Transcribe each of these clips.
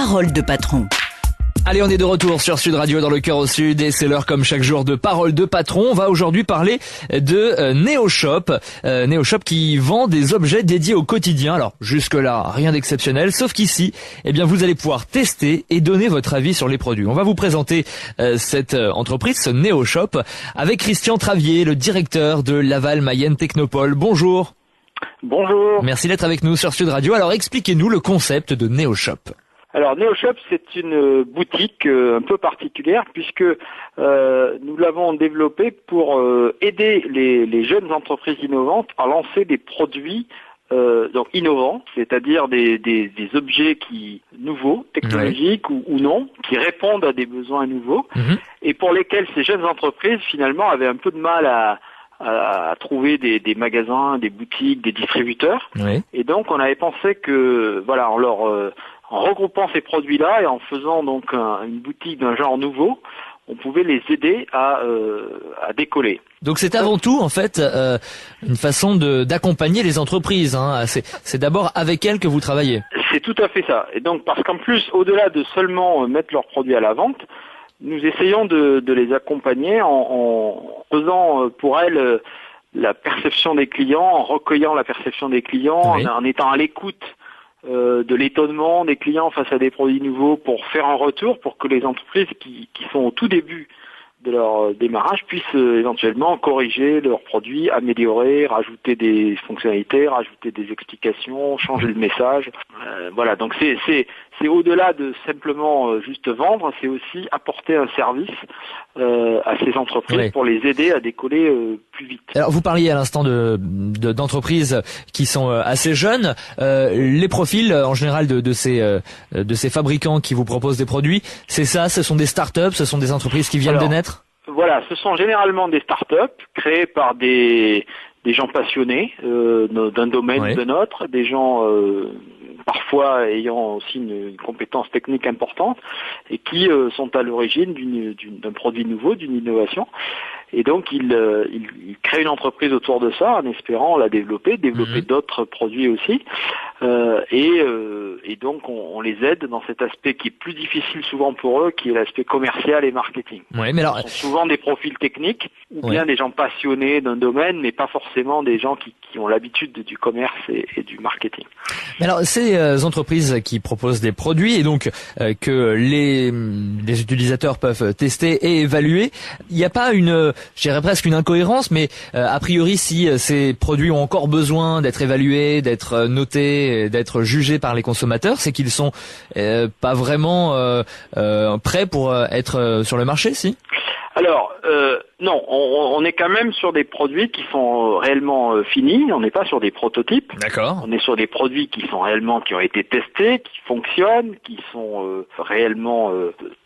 Parole de patron. Allez, on est de retour sur Sud Radio dans le cœur au Sud et c'est l'heure comme chaque jour de Parole de patron. On va aujourd'hui parler de NeoShop. NeoShop qui vend des objets dédiés au quotidien. Alors jusque-là, rien d'exceptionnel, sauf qu'ici, eh bien, vous allez pouvoir tester et donner votre avis sur les produits. On va vous présenter cette entreprise, ce NeoShop, avec Christian Travier, le directeur de Laval Mayenne Technopole. Bonjour. Bonjour. Merci d'être avec nous sur Sud Radio. Alors expliquez-nous le concept de NeoShop. Alors NeoShop, c'est une boutique un peu particulière puisque nous l'avons développée pour aider les jeunes entreprises innovantes à lancer des produits donc innovants, c'est-à-dire des objets nouveaux, technologiques ou non, qui répondent à des besoins nouveaux et pour lesquels ces jeunes entreprises finalement avaient un peu de mal à trouver des magasins, des boutiques, des distributeurs. Oui. Et donc on avait pensé que voilà, en regroupant ces produits-là et en faisant donc une boutique d'un genre nouveau, on pouvait les aider à décoller. Donc c'est avant tout en fait une façon d'accompagner les entreprises. Hein. C'est d'abord avec elles que vous travaillez. C'est tout à fait ça. Et donc parce qu'en plus, au-delà de seulement mettre leurs produits à la vente, nous essayons de les accompagner en faisant pour elles la perception des clients, en recueillant la perception des clients, oui. en étant à l'écoute de l'étonnement des clients face à des produits nouveaux pour faire un retour, pour que les entreprises qui sont au tout début de leur démarrage puissent éventuellement corriger leurs produits, améliorer, rajouter des fonctionnalités, rajouter des explications, changer le message. Voilà, donc c'est au-delà de simplement juste vendre, c'est aussi apporter un service à ces entreprises pour les aider à décoller plus vite. Alors vous parliez à l'instant d'entreprises qui sont assez jeunes. Les profils en général de ces fabricants qui vous proposent des produits, c'est ça, ce sont des startups, ce sont des entreprises qui viennent de naître? Voilà, ce sont généralement des startups créées par des gens passionnés d'un domaine ou d'un autre, des gens parfois ayant aussi une compétence technique importante et qui sont à l'origine d'un produit nouveau, d'une innovation. Et donc ils créent une entreprise autour de ça en espérant la développer d'autres produits aussi. Et donc on les aide dans cet aspect qui est plus difficile souvent pour eux, qui est l'aspect commercial et marketing. Oui, mais alors... Ce sont souvent des profils techniques ou bien des gens passionnés d'un domaine, mais pas forcément des gens qui ont l'habitude du commerce et du marketing. Mais alors ces entreprises qui proposent des produits et donc que les utilisateurs peuvent tester et évaluer, il n'y a pas je dirais presque une incohérence, mais a priori si ces produits ont encore besoin d'être évalués, d'être notés, d'être jugés par les consommateurs, c'est qu'ils sont pas vraiment prêts pour être sur le marché, si? Alors non, on est quand même sur des produits qui sont réellement finis. On n'est pas sur des prototypes. D'accord. On est sur des produits qui ont été testés, qui fonctionnent, qui sont réellement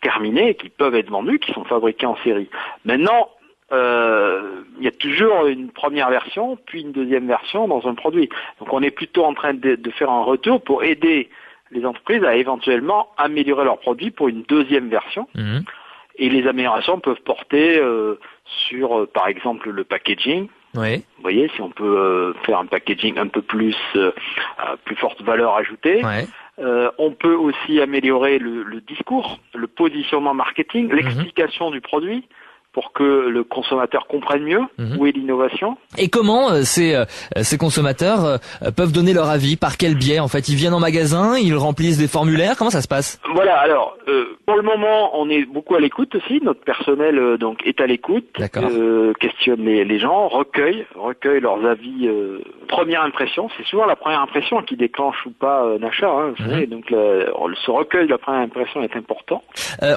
terminés, qui peuvent être vendus, qui sont fabriqués en série. Maintenant, il y a toujours une première version, puis une deuxième version dans un produit. Donc on est plutôt en train de faire un retour pour aider les entreprises à éventuellement améliorer leurs produits pour une deuxième version. Et les améliorations peuvent porter sur, par exemple, le packaging. Oui. Vous voyez, si on peut faire un packaging un peu plus forte valeur ajoutée. Oui. On peut aussi améliorer le discours, le positionnement marketing, l'explication du produit, pour que le consommateur comprenne mieux où est l'innovation. Et comment ces consommateurs peuvent donner leur avis? Par quel biais? En fait, ils viennent en magasin, ils remplissent des formulaires. Comment ça se passe? Voilà. Alors, pour le moment, on est beaucoup à l'écoute aussi. Notre personnel donc est à l'écoute, questionne les gens, recueille leurs avis. Première impression, c'est souvent la première impression qui déclenche ou pas un achat. Vous savez, donc ce recueil de la première impression est important.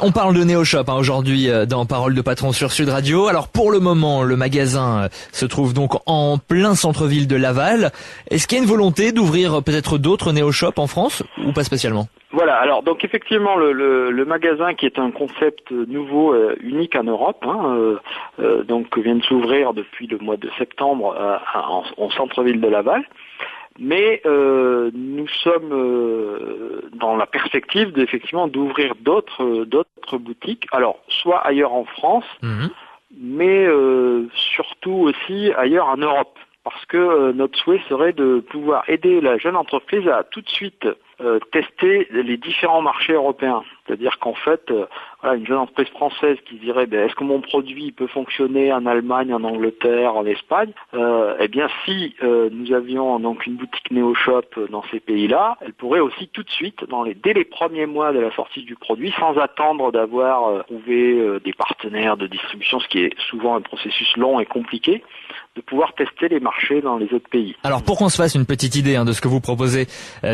On parle de NeoShop aujourd'hui dans Parole de patron sur Sud Radio. Alors pour le moment, le magasin se trouve donc en plein centre-ville de Laval. Est-ce qu'il y a une volonté d'ouvrir peut-être d'autres NeoShop en France ou pas spécialement? Voilà, alors donc effectivement le magasin qui est un concept nouveau, unique en Europe, donc vient de s'ouvrir depuis le mois de septembre au centre-ville de Laval. Mais nous sommes dans la perspective effectivement d'ouvrir d'autres boutiques, alors soit ailleurs en France, mais surtout aussi ailleurs en Europe. Parce que notre souhait serait de pouvoir aider la jeune entreprise à tout de suite tester les différents marchés européens. C'est-à-dire qu'en fait, voilà, une jeune entreprise française qui dirait est-ce que mon produit peut fonctionner en Allemagne, en Angleterre, en Espagne, eh bien si nous avions donc une boutique NeoShop dans ces pays-là, elle pourrait aussi tout de suite, dès les premiers mois de la sortie du produit, sans attendre d'avoir trouvé des partenaires de distribution, ce qui est souvent un processus long et compliqué, de pouvoir tester les marchés dans les autres pays. Alors pour qu'on se fasse une petite idée de ce que vous proposez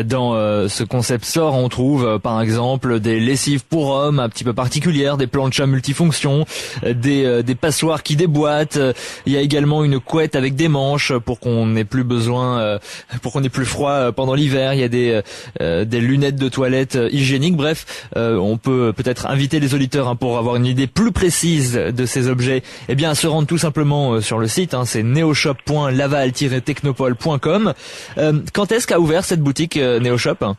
dans ce concept store, on trouve par exemple des lessives pour hommes un petit peu particulières, des planchas multifonctions, des passoires qui déboîtent. Il y a également une couette avec des manches pour qu'on n'ait plus besoin, pour qu'on ait plus froid pendant l'hiver. Il y a des lunettes de toilette hygiéniques. Bref, on peut peut-être inviter les auditeurs pour avoir une idée plus précise de ces objets. Eh bien, à se rendre tout simplement sur le site. C'est neoshop.laval-technopole.com. Quand est-ce qu'a ouvert cette boutique NeoShop ?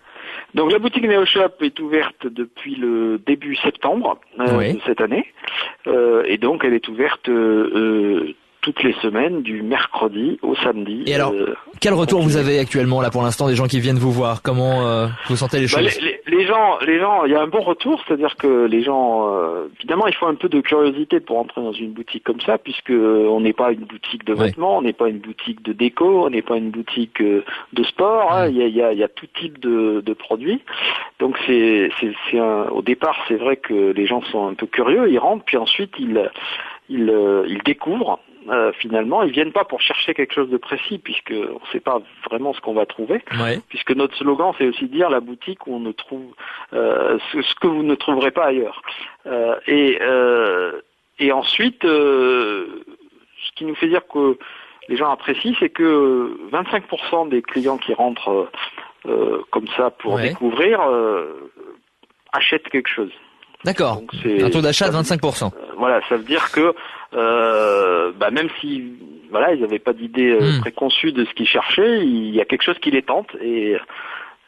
Donc la boutique NeoShop est ouverte depuis le début septembre de cette année. Et donc elle est ouverte toutes les semaines, du mercredi au samedi. Et alors, quel retour vous avez actuellement là pour l'instant des gens qui viennent vous voir ? Comment vous sentez les choses ? Les gens, il y a un bon retour, c'est-à-dire que les gens, évidemment, il faut un peu de curiosité pour entrer dans une boutique comme ça, puisque on n'est pas une boutique de vêtements, on n'est pas une boutique de déco, on n'est pas une boutique de sport. Il y a tout type de produits. Donc au départ, c'est vrai que les gens sont un peu curieux, ils rentrent, puis ensuite ils découvrent. Finalement, ils viennent pas pour chercher quelque chose de précis, puisque on sait pas vraiment ce qu'on va trouver. Puisque notre slogan, c'est aussi dire la boutique où on ne trouve ce que vous ne trouverez pas ailleurs. Et ensuite, ce qui nous fait dire que les gens apprécient, c'est que 25% des clients qui rentrent comme ça pour découvrir achètent quelque chose. D'accord. Donc, un taux d'achat de 25%. Voilà, ça veut dire que même si ils n'avaient pas d'idée préconçue de ce qu'ils cherchaient, il y a quelque chose qui les tente et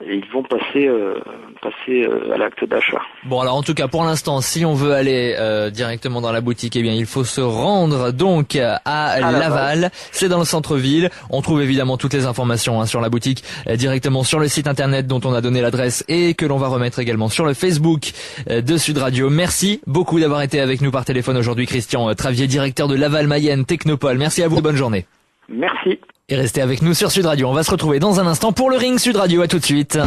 ils vont passer à l'acte d'achat. Bon, alors en tout cas pour l'instant, si on veut aller directement dans la boutique, eh bien il faut se rendre donc à Laval. C'est dans le centre-ville. On trouve évidemment toutes les informations sur la boutique directement sur le site internet dont on a donné l'adresse et que l'on va remettre également sur le Facebook de Sud Radio. Merci beaucoup d'avoir été avec nous par téléphone aujourd'hui, Christian Travier, directeur de Laval Mayenne Technopole. Merci à vous. Bonne journée. Merci. Et restez avec nous sur Sud Radio. On va se retrouver dans un instant pour le Ring Sud Radio. À tout de suite.